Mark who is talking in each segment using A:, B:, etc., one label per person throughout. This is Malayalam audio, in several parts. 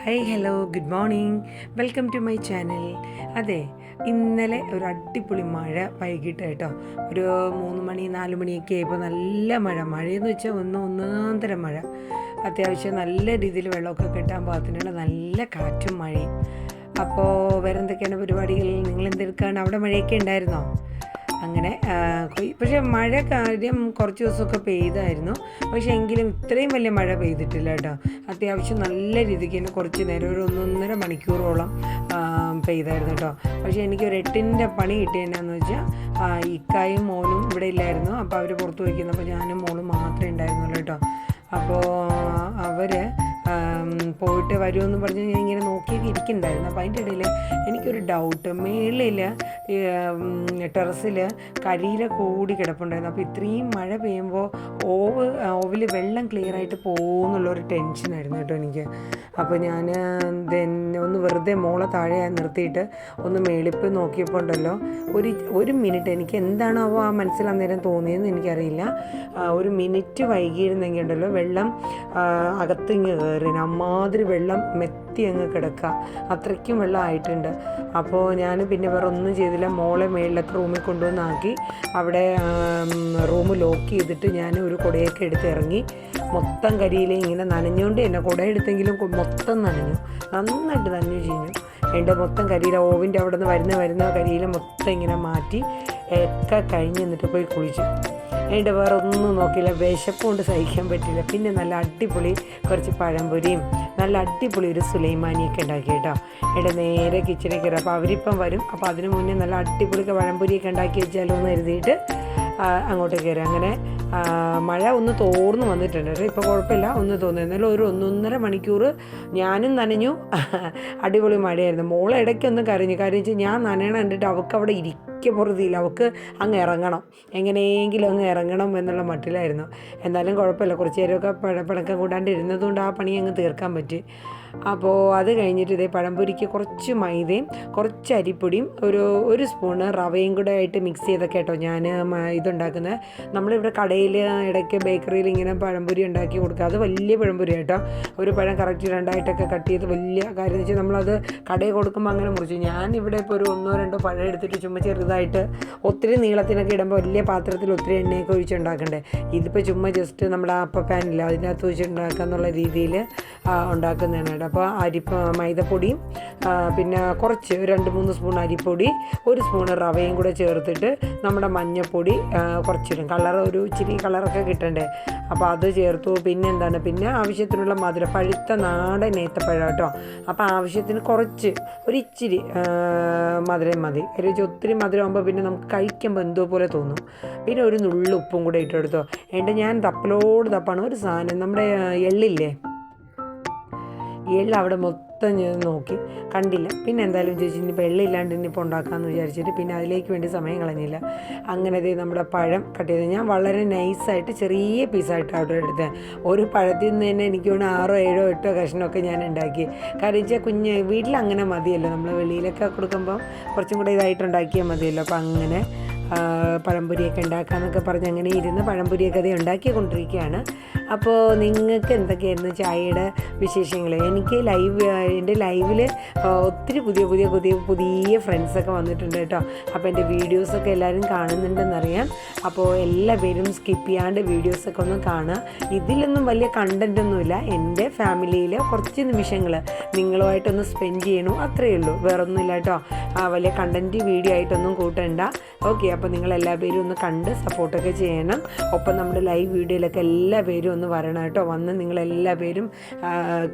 A: Hi hello good morning, welcome to my channel. അതെ, ഇന്നലെ ഒരു അടിപൊളി മഴ വൈകിട്ട് കേട്ടോ. ഒരു 3 മണി 4 മണിയൊക്കെ ആയപ്പോൾ നല്ല മഴയെന്ന് വെച്ചാൽ ഒന്നാന്തരം മഴ. അത്യാവശ്യം നല്ല രീതിയിൽ വെള്ളമൊക്കെ കിട്ടാൻ പാകത്തിനുള്ള നല്ല കാറ്റും മഴയും. അപ്പോൾ വേറെ എന്തൊക്കെയാണ് പരിപാടികൾ? നിങ്ങൾ എന്തെടുക്കാണ്? അവിടെ മഴയൊക്കെ ഉണ്ടായിരുന്നോ? അങ്ങനെ പക്ഷേ മഴ കാര്യം കുറച്ച് ദിവസമൊക്കെ പെയ്തായിരുന്നു. പക്ഷേ എങ്കിലും ഇത്രയും വലിയ മഴ പെയ്തിട്ടില്ല കേട്ടോ. അത്യാവശ്യം നല്ല രീതിക്ക് തന്നെ കുറച്ച് നേരം ഒരു 1.5 മണിക്കൂറോളം പെയ്തായിരുന്നു കേട്ടോ. പക്ഷേ എനിക്കൊരു 8ൻ്റെ പണി കിട്ടിയെന്നാന്ന് വെച്ചാൽ ഇക്കായും മോനും ഇവിടെ ഇല്ലായിരുന്നു. അപ്പോൾ അവർ പുറത്ത് പോയിക്കുന്നപ്പോൾ ഞാനും മോളും മാത്രമേ ഉണ്ടായിരുന്നുള്ളൂ കേട്ടോ. അപ്പോൾ അവർ പോയിട്ട് വരുമെന്ന് പറഞ്ഞ് ഞാൻ ഇങ്ങനെ നോക്കിയൊക്കെ ഇരിക്കുന്നുണ്ടായിരുന്നു. അപ്പോൾ അതിൻ്റെ ഇടയിൽ എനിക്കൊരു ഡൗട്ട്, മേളിൽ ടെറസിൽ കരിയില കൂടി കിടപ്പുണ്ടായിരുന്നു. അപ്പോൾ ഇത്രയും മഴ പെയ്യുമ്പോൾ ഓവിൽ വെള്ളം ക്ലിയറായിട്ട് പോകുമെന്നുള്ളൊരു ടെൻഷനായിരുന്നു കേട്ടോ എനിക്ക്. അപ്പോൾ ഞാൻ ഒന്ന് വെറുതെ മോളെ താഴെ നിർത്തിയിട്ട് ഒന്ന് മേളിപ്പ് നോക്കിയപ്പോൾ ഉണ്ടല്ലോ, ഒരു മിനിറ്റ് എനിക്ക് എന്താണോ ആ മനസ്സിൽ അന്നേരം തോന്നിയതെന്ന് എനിക്കറിയില്ല. ഒരു മിനിറ്റ് വൈകിയിരുന്നെങ്കിൽ ഉണ്ടല്ലോ വെള്ളം അകത്തിങ്ങ് കയറി, അമ്മാതിരി വെള്ളം മെത്തി അങ്ങ് കിടക്കുക, അത്രയ്ക്കും വെള്ളം ആയിട്ടുണ്ട്. അപ്പോൾ ഞാൻ പിന്നെ വേറെ ഒന്നും ചെയ്തില്ല, മോളെ മേളിലൊക്കെ റൂമിൽ കൊണ്ടുവന്നാക്കി അവിടെ റൂം ലോക്ക് ചെയ്തിട്ട് ഞാൻ ഒരു കുടയൊക്കെ എടുത്ത് ഇറങ്ങി. മൊത്തം കരിയിലെ ഇങ്ങനെ നനഞ്ഞുകൊണ്ട് തന്നെ കുട എടുത്തെങ്കിലും മൊത്തം നനഞ്ഞു, നന്നായിട്ട് നനഞ്ഞു ചീഞ്ഞു. എൻ്റെ മൊത്തം കരിയില ഓവിൻ്റെ അവിടെ നിന്ന് വരുന്ന കരിയില മൊത്തം ഇങ്ങനെ മാറ്റി ഒക്കെ കഴിഞ്ഞ് എന്നിട്ട് പോയി കുളിച്ചു. അതിൻ്റെ വേറെ ഒന്നും നോക്കിയില്ല, വിശപ്പ് കൊണ്ട് സഹിക്കാൻ പറ്റില്ല. പിന്നെ നല്ല അടിപൊളി കുറച്ച് പഴംപൊരിയും നല്ല അടിപൊളി ഒരു സുലൈമാനിയൊക്കെ ഉണ്ടാക്കി കേട്ടോ. എൻ്റെ നേരെ കിച്ചണിൽ കയറി. അപ്പോൾ അവരിപ്പം വരും. അപ്പോൾ അതിന് മുന്നേ നല്ല അടിപൊളി പഴംപൊരിയൊക്കെ ഉണ്ടാക്കി വെച്ചാലോ എന്ന് കരുതിയിട്ട് അങ്ങോട്ട് കയറി. അങ്ങനെ മഴ ഒന്ന് തോർന്നു വന്നിട്ടുണ്ട്. ഇപ്പോൾ കുഴപ്പമില്ല, ഒന്ന് തോന്നി. എന്നാലും ഒരു 1.5 മണിക്കൂർ ഞാനും നനഞ്ഞു. അടിപൊളി മഴയായിരുന്നു. മോളെ ഇടയ്ക്കൊന്നും കരഞ്ഞു. ഞാൻ നനയണം കണ്ടിട്ട് അവൾക്ക് അവിടെ പുറത്തില്ല, അവൾക്ക് അങ്ങ് ഇറങ്ങണം, എങ്ങനെയെങ്കിലും അങ്ങ് ഇറങ്ങണം എന്നുള്ള മട്ടിലായിരുന്നു. എന്നാലും കുഴപ്പമില്ല, കുറച്ച് നേരമൊക്കെ പിണക്കം കൂടാണ്ട് ഇരുന്നതുകൊണ്ട് ആ പണി അങ്ങ് തീർക്കാൻ പറ്റി. അപ്പോൾ അത് കഴിഞ്ഞിട്ട് ഇതേ പഴംപൊരിക്ക് കുറച്ച് മൈദയും കുറച്ച് അരിപ്പൊടിയും ഒരു സ്പൂണ് റവയും കൂടെ ആയിട്ട് മിക്സ് ചെയ്തൊക്കെ കേട്ടോ ഞാൻ ഇതുണ്ടാക്കുന്നത്. നമ്മളിവിടെ കടയിൽ ഇടയ്ക്ക് ബേക്കറിയിൽ ഇങ്ങനെ പഴംപൊരി ഉണ്ടാക്കി കൊടുക്കുക. അത് വലിയ പഴംപൊരി കേട്ടോ. ഒരു പഴം കറക്റ്റ് 2ആയിട്ടൊക്കെ കട്ട് ചെയ്ത് വലിയ കാര്യം എന്ന് വെച്ചാൽ നമ്മളത് കടയിൽ കൊടുക്കുമ്പോൾ അങ്ങനെ മുറിച്ചു. ഞാനിവിടെ ഇപ്പോൾ ഒരു 1-2 പഴം എടുത്തിട്ട് ചുമ്മാ ചെറുതായിട്ട്, ഒത്തിരി നീളത്തിനൊക്കെ ഇടുമ്പോൾ വലിയ പാത്രത്തിൽ ഒത്തിരി എണ്ണയൊക്കെ ഒഴിച്ചുണ്ടാക്കണ്ടേ. ഇതിപ്പോൾ ചുമ്മാ ജസ്റ്റ് നമ്മുടെ അപ്പ പാനില്ല അതിനകത്ത് വെച്ചുണ്ടാക്കുക എന്നുള്ള രീതിയിൽ ഉണ്ടാക്കുന്നതാണ്. അപ്പോൾ മൈദപ്പൊടിയും പിന്നെ കുറച്ച് 2-3 സ്പൂൺ അരിപ്പൊടി, 1 സ്പൂണ് റവയും കൂടെ ചേർത്തിട്ട് നമ്മുടെ മഞ്ഞൾപ്പൊടി കുറച്ചിടും, ഒരു ഇച്ചിരി കളറൊക്കെ കിട്ടണ്ടേ. അപ്പോൾ അത് ചേർത്തു. പിന്നെ ആവശ്യത്തിനുള്ള മധുരം, പഴുത്ത നാടൻ ഏത്തപ്പഴം കേട്ടോ. അപ്പോൾ ആവശ്യത്തിന് ഒരു ഇച്ചിരി മധുരം മതി. ഒത്തിരി മധുരം ആകുമ്പോൾ പിന്നെ നമുക്ക് കഴിക്കുമ്പോൾ എന്തോ പോലെ തോന്നും. പിന്നെ ഒരു നുള്ളു ഉപ്പും കൂടെ ഇട്ടെടുത്തോ. ഞാൻ തപ്പാണ് ഒരു സാധനം, നമ്മുടെ എള്ളില്ലേ, അവിടെ മൊത്തം ഞാൻ നോക്കി കണ്ടില്ല. പിന്നെ എന്തായാലും ചോദിച്ചു ഇനിയിപ്പോൾ എള്ളില്ലാണ്ട് ഇനിയിപ്പോൾ ഉണ്ടാക്കാമെന്ന് വിചാരിച്ചിട്ട് പിന്നെ അതിലേക്ക് വേണ്ടി സമയം കളഞ്ഞില്ല. അങ്ങനെ നമ്മുടെ പഴം കട്ട് ചെയ്ത് ഞാൻ വളരെ നൈസായിട്ട് ചെറിയ പീസായിട്ട് അവിടെ എടുത്തത്. ഒരു പഴത്തിൽ നിന്ന് തന്നെ എനിക്ക് 6, 7, 8 കഷ്ണമൊക്കെ ഞാൻ ഉണ്ടാക്കി. കാരണം വെച്ചാൽ വീട്ടിലങ്ങനെ മതിയല്ലോ, നമ്മൾ വെളിയിലൊക്കെ കൊടുക്കുമ്പോൾ കുറച്ചും കൂടെ ഇതായിട്ടുണ്ടാക്കിയാൽ മതിയല്ലോ. അപ്പോൾ അങ്ങനെ പഴംപൊരിയൊക്കെ ഉണ്ടാക്കാമെന്നൊക്കെ പറഞ്ഞ് അങ്ങനെ ഇരുന്ന് പഴംപൊരിയൊക്കെ അത് ഉണ്ടാക്കിക്കൊണ്ടിരിക്കുകയാണ്. അപ്പോൾ നിങ്ങൾക്ക് എന്തൊക്കെയായിരുന്നു ചായയുടെ വിശേഷങ്ങൾ? എനിക്ക് എൻ്റെ ലൈവിൽ ഒത്തിരി പുതിയ ഫ്രണ്ട്സൊക്കെ വന്നിട്ടുണ്ട് കേട്ടോ. അപ്പോൾ എൻ്റെ വീഡിയോസൊക്കെ എല്ലാവരും കാണുന്നുണ്ടെന്നറിയാം. അപ്പോൾ എല്ലാവരും സ്കിപ്പ് ചെയ്യാണ്ട് വീഡിയോസൊക്കെ ഒന്ന് കാണുക. ഇതിലൊന്നും വലിയ കണ്ടൻറ്റൊന്നുമില്ല, എൻ്റെ ഫാമിലിയിൽ കുറച്ച് നിമിഷങ്ങൾ നിങ്ങളുമായിട്ടൊന്ന് സ്പെൻഡ് ചെയ്യണു, അത്രയേ ഉള്ളൂ, വേറൊന്നുമില്ല കേട്ടോ. വലിയ കണ്ടൻറ്റ് വീഡിയോ ആയിട്ടൊന്നും കൂട്ടണ്ട. ഓക്കെ, അപ്പോൾ നിങ്ങളെല്ലാവരും ഒന്ന് കണ്ട് സപ്പോർട്ടൊക്കെ ചെയ്യണം. ഒപ്പം നമ്മുടെ ലൈവ് വീഡിയോയിലൊക്കെ എല്ലാവരും ഒന്ന് വരണം കേട്ടോ. വന്ന് നിങ്ങളെല്ലാവരും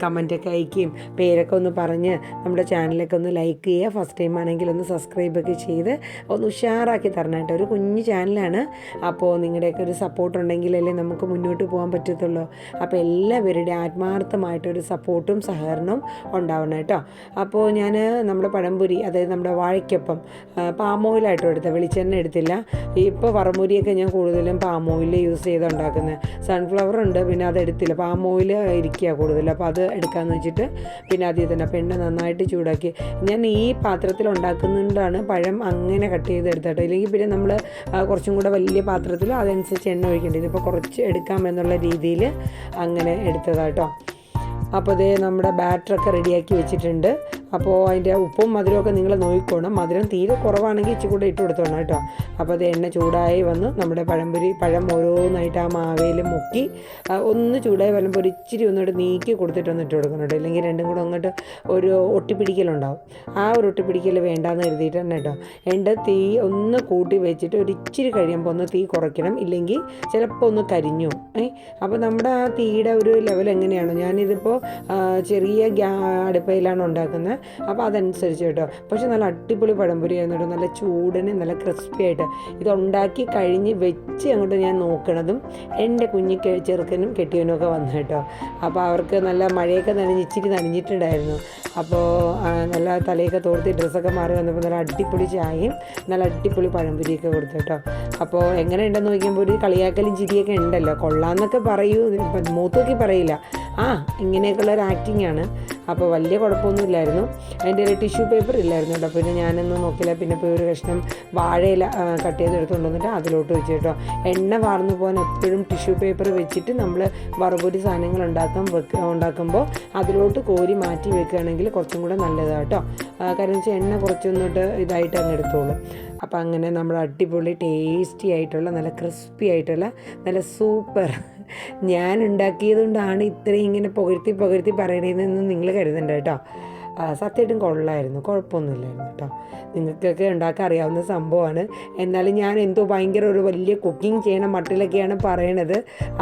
A: കമൻറ്റൊക്കെ അയക്കുകയും പേരൊക്കെ ഒന്ന് പറഞ്ഞ് നമ്മുടെ ചാനലൊക്കെ ഒന്ന് ലൈക്ക് ചെയ്യുക. ഫസ്റ്റ് ടൈം ആണെങ്കിൽ ഒന്ന് സബ്സ്ക്രൈബൊക്കെ ചെയ്ത് ഒന്ന് ഉഷാറാക്കി തരണം കേട്ടോ. ഒരു കുഞ്ഞു ചാനലാണ്. അപ്പോൾ നിങ്ങളുടെയൊക്കെ ഒരു സപ്പോർട്ട് ഉണ്ടെങ്കിലല്ലേ നമുക്ക് മുന്നോട്ട് പോകാൻ പറ്റത്തുള്ളൂ. അപ്പോൾ എല്ലാവരുടെയും ആത്മാർത്ഥമായിട്ടൊരു സപ്പോർട്ടും സഹകരണവും ഉണ്ടാവണം കേട്ടോ. അപ്പോൾ ഞാൻ നമ്മുടെ പഴംപൊരി, അതായത് നമ്മുടെ വാഴയ്ക്കൊപ്പം പാം ഓയിലായിട്ടോ എടുത്തത്, വെളിച്ചെണ്ണ എടുത്തില്ല. ഇപ്പോൾ വറമുരിയൊക്കെ ഞാൻ കൂടുതലും പാം ഓയിൽ യൂസ് ചെയ്ത് ഉണ്ടാക്കുന്നത്. സൺഫ്ലവർ ഉണ്ട്, പിന്നെ അതെടുത്തില്ല, പാം ഓയിൽ ഇരിക്കുക കൂടുതൽ. അപ്പോൾ അത് എടുക്കാമെന്ന് വെച്ചിട്ട് പിന്നെ അതിൽ തന്നെ എണ്ണ നന്നായിട്ട് ചൂടാക്കി ഞാൻ ഈ പാത്രത്തിൽ ഉണ്ടാക്കുന്നതുകൊണ്ടാണ് പഴം അങ്ങനെ കട്ട് ചെയ്തെടുത്തിട്ട്. ഇല്ലെങ്കിൽ പിന്നെ നമ്മൾ കുറച്ചും കൂടെ വലിയ പാത്രത്തിൽ അതനുസരിച്ച് എണ്ണ ഒഴിക്കേണ്ടത്. ഇതിപ്പോൾ കുറച്ച് എടുക്കാമെന്നുള്ള രീതിയിൽ അങ്ങനെ എടുത്തതാട്ടോ. അപ്പോൾ ഇതേ നമ്മുടെ ബാറ്ററൊക്കെ റെഡിയാക്കി വെച്ചിട്ടുണ്ട്. അപ്പോൾ അതിൻ്റെ ഉപ്പും മധുരമൊക്കെ നിങ്ങൾ നോക്കിക്കോണം. മധുരം തീരെ കുറവാണെങ്കിൽ ഇച്ചിരി കൂടെ ഇട്ട് കൊടുത്തോണം കേട്ടോ. അപ്പോൾ അത് എണ്ണ ചൂടായി വന്ന് നമ്മുടെ പഴം ഓരോന്നായിട്ട് ആ മാവയിൽ മുക്കി ഒന്ന് ചൂടായി വരുമ്പോൾ ഒരു ഇച്ചിരി ഒന്നിട്ട് നീക്കി കൊടുത്തിട്ടൊന്ന് ഇട്ട് കൊടുക്കണം കേട്ടോ. ഇല്ലെങ്കിൽ രണ്ടും കൂടെ അങ്ങോട്ട് ഒരു ഒട്ടിപ്പിടിക്കലുണ്ടാവും. ആ ഒരു ഒട്ടിപ്പിടിക്കൽ വേണ്ടാന്ന് കരുതിയിട്ടാണ് കേട്ടോ. എൻ്റെ തീ ഒന്ന് കൂട്ടി വെച്ചിട്ട് ഒരു ഇച്ചിരി കഴിയുമ്പോൾ ഒന്ന് തീ കുറയ്ക്കണം, ഇല്ലെങ്കിൽ ചിലപ്പോൾ ഒന്ന് കരിഞ്ഞു. അപ്പോൾ നമ്മുടെ ആ തീയുടെ ഒരു ലെവൽ എങ്ങനെയാണോ, ഞാനിതിപ്പോൾ ചെറിയ അടുപ്പയിലാണ് ഉണ്ടാക്കുന്നത്, അപ്പോൾ അതനുസരിച്ച് കേട്ടോ. പക്ഷെ നല്ല അടിപൊളി പഴംപൊരി ആയിരുന്നു കേട്ടോ. നല്ല ചൂടിന് നല്ല ക്രിസ്പി ആയിട്ട് ഇത് ഉണ്ടാക്കി കഴിഞ്ഞ് വെച്ച് അങ്ങോട്ട് ഞാൻ നോക്കണതും എൻ്റെ കുഞ്ഞി ചെറുക്കനും കെട്ടിയവനും ഒക്കെ വന്നു കേട്ടോ. അപ്പോൾ അവർക്ക് നല്ല മഴയൊക്കെ ഇച്ചിരി നനഞ്ഞിട്ടുണ്ടായിരുന്നു. അപ്പോൾ നല്ല തലയൊക്കെ തോർത്തി ഡ്രസ്സൊക്കെ മാറി വന്നപ്പോൾ നല്ല അടിപൊളി ചായയും നല്ല അടിപൊളി പഴംപൊരിയൊക്കെ കൊടുത്തു കേട്ടോ. അപ്പോൾ എങ്ങനെ ഉണ്ടെന്ന് നോക്കിയപ്പോൾ ഒരു കളിയാക്കലും ചിരിയൊക്കെ ഉണ്ടല്ലോ. കൊള്ളാമെന്നൊക്കെ പറയൂ, മൂത്തോക്കി പറയില്ല. ഇങ്ങനെയൊക്കെയുള്ളൊരു ആക്ടിങ് ആണ്. അപ്പോൾ വലിയ കുഴപ്പമൊന്നുമില്ലായിരുന്നു. അതിൻ്റെ ഒരു ടിഷ്യൂ പേപ്പർ ഇല്ലായിരുന്നു കേട്ടോ. പിന്നെ ഞാനൊന്നും നോക്കില്ല. പിന്നെ പോയി ഒരു കഷ്ണം വാഴയില കട്ട് ചെയ്തെടുത്തുകൊണ്ട് വന്നിട്ട് അതിലോട്ട് വെച്ച് കേട്ടോ. എണ്ണ വാർന്നു പോകാൻ എപ്പോഴും ടിഷ്യൂ പേപ്പർ വെച്ചിട്ട് നമ്മൾ വറുപൊരി സാധനങ്ങൾ ഉണ്ടാക്കുമ്പോൾ അതിലോട്ട് കോരി മാറ്റി വെക്കുകയാണെങ്കിൽ കുറച്ചും കൂടെ നല്ലതാണ് കേട്ടോ. കാരണം വെച്ചാൽ എണ്ണ കുറച്ചൊന്നിട്ട് ഇതായിട്ട് അങ്ങ് എടുത്തോളും. അപ്പോൾ അങ്ങനെ നമ്മൾ അടിപൊളി ടേസ്റ്റി ആയിട്ടുള്ള നല്ല ക്രിസ്പി ആയിട്ടുള്ള നല്ല സൂപ്പർ ഞാൻ ഉണ്ടാക്കിയത് കൊണ്ടാണ് ഇത്രയും ഇങ്ങനെ പുകഴ്ത്തി പറയണതെന്ന് നിങ്ങൾ കരുതണ്ട കേട്ടോ. സത്യമായിട്ടും കൊള്ളായിരുന്നു, കുഴപ്പമൊന്നുമില്ലായിരുന്നു കേട്ടോ. നിങ്ങൾക്കൊക്കെ ഉണ്ടാക്കാൻ അറിയാവുന്ന സംഭവമാണ്. എന്നാലും ഞാൻ എന്തോ ഭയങ്കര ഒരു വലിയ കുക്കിംഗ് ചെയ്യണ മട്ടിലൊക്കെയാണ് പറയണത്.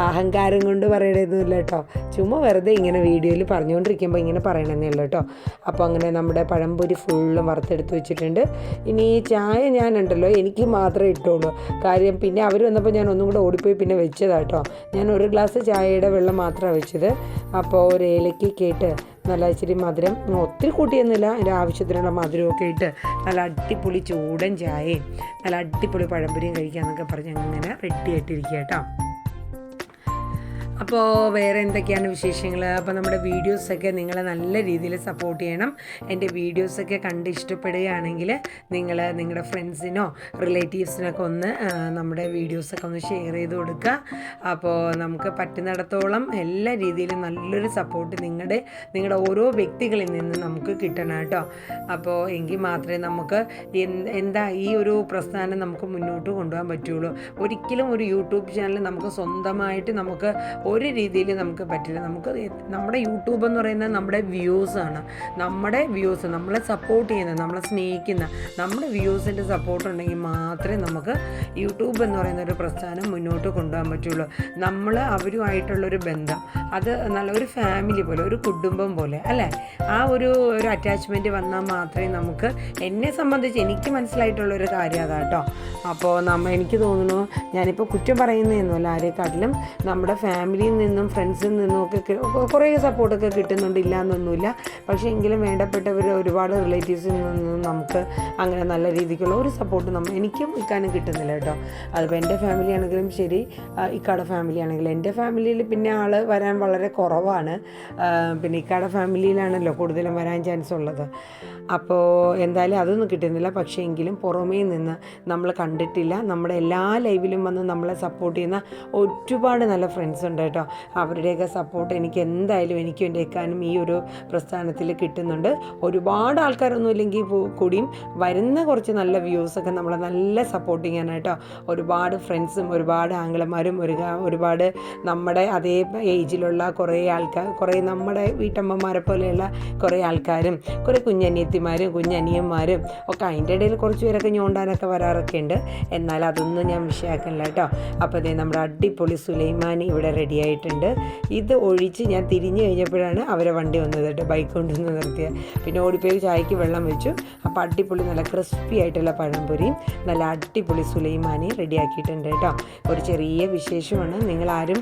A: അഹങ്കാരം കൊണ്ട് പറയണതൊന്നുമില്ല കേട്ടോ. ചുമ്മാ വെറുതെ ഇങ്ങനെ വീഡിയോയിൽ പറഞ്ഞുകൊണ്ടിരിക്കുമ്പോൾ ഇങ്ങനെ പറയണമെന്നേ ഉള്ളൂ കേട്ടോ. അപ്പോൾ അങ്ങനെ നമ്മുടെ പഴംപൊരി ഫുള്ളും വറുത്തെടുത്ത് വെച്ചിട്ടുണ്ട്. ഇനി ഈ ചായ ഞാനുണ്ടല്ലോ എനിക്ക് മാത്രമേ ഇട്ടുള്ളൂ. കാര്യം പിന്നെ അവർ വന്നപ്പോൾ ഞാൻ ഒന്നും കൂടെ ഓടിപ്പോയി പിന്നെ വെച്ചതാട്ടോ. ഞാൻ ഒരു ഗ്ലാസ് ചായയുടെ വെള്ളം മാത്രമാണ് വെച്ചത്. അപ്പോൾ ഒരു ഏലക്കൊക്കെ ഇട്ട് നല്ല ഇച്ചിരി മധുരം ഒത്തിരി കൂട്ടിയൊന്നുമില്ല, അതിൻ്റെ ആവശ്യത്തിനുള്ള മധുരമൊക്കെ ഇട്ട് നല്ല അടിപൊളി ചൂടൻ ചായയും നല്ല അടിപൊളി പഴംപൊരിയും കഴിക്കാമെന്നൊക്കെ പറഞ്ഞ് അങ്ങനെ റെഡി ആയിട്ടിരിക്കുക കേട്ടോ. അപ്പോൾ വേറെ എന്തൊക്കെയാണ് വിശേഷങ്ങൾ? അപ്പോൾ നമ്മുടെ വീഡിയോസൊക്കെ നിങ്ങൾ നല്ല രീതിയിൽ സപ്പോർട്ട് ചെയ്യണം. എൻ്റെ വീഡിയോസൊക്കെ കണ്ട് ഇഷ്ടപ്പെടുകയാണെങ്കിൽ നിങ്ങൾ നിങ്ങളുടെ ഫ്രണ്ട്സിനോ റിലേറ്റീവ്സിനൊക്കെ ഒന്ന് നമ്മുടെ വീഡിയോസൊക്കെ ഒന്ന് ഷെയർ ചെയ്ത് കൊടുക്കുക. അപ്പോൾ നമുക്ക് പറ്റുന്നിടത്തോളം എല്ലാ രീതിയിലും നല്ലൊരു സപ്പോർട്ട് നിങ്ങളുടെ ഓരോ വ്യക്തികളിൽ നിന്ന് നമുക്ക് കിട്ടണം കേട്ടോ. അപ്പോൾ എങ്കിൽ മാത്രമേ നമുക്ക് ഈ ഒരു പ്രസ്ഥാനം നമുക്ക് മുന്നോട്ട് കൊണ്ടുപോകാൻ പറ്റുള്ളൂ. ഒരിക്കലും ഒരു യൂട്യൂബ് ചാനൽ നമുക്ക് സ്വന്തമായിട്ട് നമുക്ക് ഒരു രീതിയിൽ നമുക്ക് പറ്റില്ല. നമ്മുടെ യൂട്യൂബ് എന്ന് പറയുന്നത് നമ്മുടെ വ്യൂസാണ്. നമ്മുടെ വ്യൂസ് നമ്മളെ സപ്പോർട്ട് ചെയ്യുന്ന, നമ്മളെ സ്നേഹിക്കുന്ന നമ്മുടെ വ്യൂസിൻ്റെ സപ്പോർട്ട് ഉണ്ടെങ്കിൽ മാത്രമേ നമുക്ക് യൂട്യൂബ് എന്ന് പറയുന്ന ഒരു പ്രസ്ഥാനം മുന്നോട്ട് കൊണ്ടുപോകാൻ പറ്റുള്ളൂ. നമ്മൾ അവരുമായിട്ടുള്ളൊരു ബന്ധം, അത് നല്ല ഒരു ഫാമിലി പോലെ, ഒരു കുടുംബം പോലെ അല്ലേ, ആ ഒരു അറ്റാച്ച്മെൻറ്റ് വന്നാൽ മാത്രമേ നമുക്ക്, എന്നെ സംബന്ധിച്ച് എനിക്ക് മനസ്സിലായിട്ടുള്ളൊരു കാര്യം അതാട്ടോ. അപ്പോൾ എനിക്ക് തോന്നുന്നു, ഞാനിപ്പോൾ കുറ്റം പറയുന്നതെന്നല്ല, ആരെക്കാട്ടിലും നമ്മുടെ ഫാമിലിയിൽ നിന്നും ഫ്രണ്ട്സിൽ നിന്നും ഒക്കെ കുറേ സപ്പോർട്ടൊക്കെ കിട്ടുന്നുണ്ട്, ഇല്ല എന്നൊന്നുമില്ല. പക്ഷേ എങ്കിലും വേണ്ടപ്പെട്ടവർ ഒരുപാട് റിലേറ്റീവ്സിൽ നിന്നും നമുക്ക് അങ്ങനെ നല്ല രീതിക്കുള്ള ഒരു സപ്പോർട്ട് എനിക്കും ഇക്കാനും കിട്ടുന്നില്ല കേട്ടോ. അതിപ്പോൾ എൻ്റെ ഫാമിലി ആണെങ്കിലും ശരി, ഇക്കാടെ ഫാമിലി ആണെങ്കിലും, എൻ്റെ ഫാമിലിയിൽ പിന്നെ ആൾ വരാൻ വളരെ കുറവാണ്. പിന്നെ ഇക്കാടെ ഫാമിലിയിലാണല്ലോ കൂടുതലും വരാൻ ചാൻസ് ഉള്ളത്. അപ്പോൾ എന്തായാലും അതൊന്നും കിട്ടുന്നില്ല. പക്ഷേ എങ്കിലും പുറമേ നിന്ന് നമ്മൾ കണ്ടിട്ടില്ല, നമ്മുടെ എല്ലാ ലൈവിലും വന്ന് നമ്മളെ സപ്പോർട്ട് ചെയ്യുന്ന ഒരുപാട് നല്ല ഫ്രണ്ട്സ് ഉണ്ട് കേട്ടോ. അവരുടെയൊക്കെ സപ്പോർട്ട് എനിക്ക് എന്തായാലും എനിക്കും എൻ്റെ എക്കാനും ഈ ഒരു പ്രസ്ഥാനത്തിൽ കിട്ടുന്നുണ്ട്. ഒരുപാട് ആൾക്കാരൊന്നും ഇല്ലെങ്കിൽ കൂടിയും വരുന്ന കുറച്ച് നല്ല വ്യൂസൊക്കെ നമ്മളെ നല്ല സപ്പോർട്ട് ചെയ്യാനായിട്ടോ. ഒരുപാട് ഫ്രണ്ട്സും ഒരുപാട് ആംഗളന്മാരും ഒരുപാട് നമ്മുടെ അതേ ഏജിലുള്ള കുറേ ആൾക്കാർ, കുറേ നമ്മുടെ വീട്ടമ്മമാരെ പോലെയുള്ള കുറേ ആൾക്കാരും കുറേ കുഞ്ഞനിയന്മാരും ഒക്കെ അതിൻ്റെ ഇടയിൽ കുറച്ച് പേരൊക്കെ ഞോണ്ടാനൊക്കെ വരാറൊക്കെ ഉണ്ട്. എന്നാൽ അതൊന്നും ഞാൻ വിഷയമാക്കണില്ല കേട്ടോ. അപ്പോൾ അതേ നമ്മുടെ അടിപൊളി സുലൈമാനി ഇവിടെ റെഡി ആയിട്ടുണ്ട്. ഇത് ഒഴിച്ച് ഞാൻ തിരിഞ്ഞു കഴിഞ്ഞപ്പോഴാണ് അവരെ വണ്ടി വന്നത് കേട്ടോ, ബൈക്ക് കൊണ്ടുവന്ന് നിർത്തിയത്. പിന്നെ ഓടിപ്പോയി ചായക്ക് വെള്ളം വെച്ചു. അപ്പോൾ അടിപൊളി നല്ല ക്രിസ്പി ആയിട്ടുള്ള പഴംപൊരിയും നല്ല അടിപൊളി സുലൈമാനി റെഡിയാക്കിയിട്ടുണ്ട് കേട്ടോ. ഒരു ചെറിയ വിശേഷമാണ്. നിങ്ങളാരും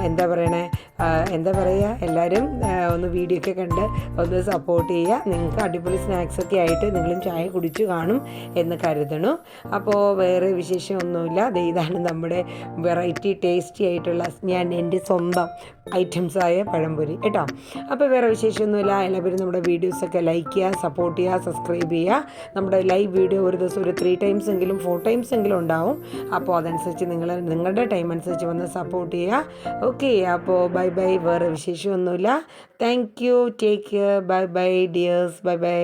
A: എന്താ പറയുക, എല്ലാവരും ഒന്ന് വീഡിയോ ഒക്കെ കണ്ട് ഒന്ന് സപ്പോർട്ട് ചെയ്യുക. നിങ്ങൾക്ക് അടിപൊളി സ്നാക്സൊക്കെ ആയിട്ട് നിങ്ങളും ചായ കുടിച്ചു കാണും എന്ന് കരുതണു. അപ്പോൾ വേറെ വിശേഷമൊന്നുമില്ല. ഇതാണ് നമ്മുടെ വെറൈറ്റി ടേസ്റ്റി ആയിട്ടുള്ള, ഞാൻ ഞാൻ എൻ്റെ സ്വന്തം ഐറ്റംസായ പഴംപൊരി കേട്ടോ. അപ്പോൾ വേറെ വിശേഷമൊന്നുമില്ല. എല്ലാവരും നമ്മുടെ വീഡിയോസൊക്കെ ലൈക്ക് ചെയ്യുക, സപ്പോർട്ട് ചെയ്യുക, സബ്സ്ക്രൈബ് ചെയ്യുക. നമ്മുടെ ലൈവ് വീഡിയോ ഒരു ദിവസം ഒരു 3 ടൈംസ് എങ്കിലും 4 ടൈംസ് എങ്കിലും ഉണ്ടാവും. അപ്പോൾ അതനുസരിച്ച് നിങ്ങളുടെ ടൈം അനുസരിച്ച് വന്ന് സപ്പോർട്ട് ചെയ്യുക. ഓക്കെ, അപ്പോൾ ബൈ ബൈ. വേറെ വിശേഷമൊന്നുമില്ല. Thank you. Take care. Bye bye dears. Bye by.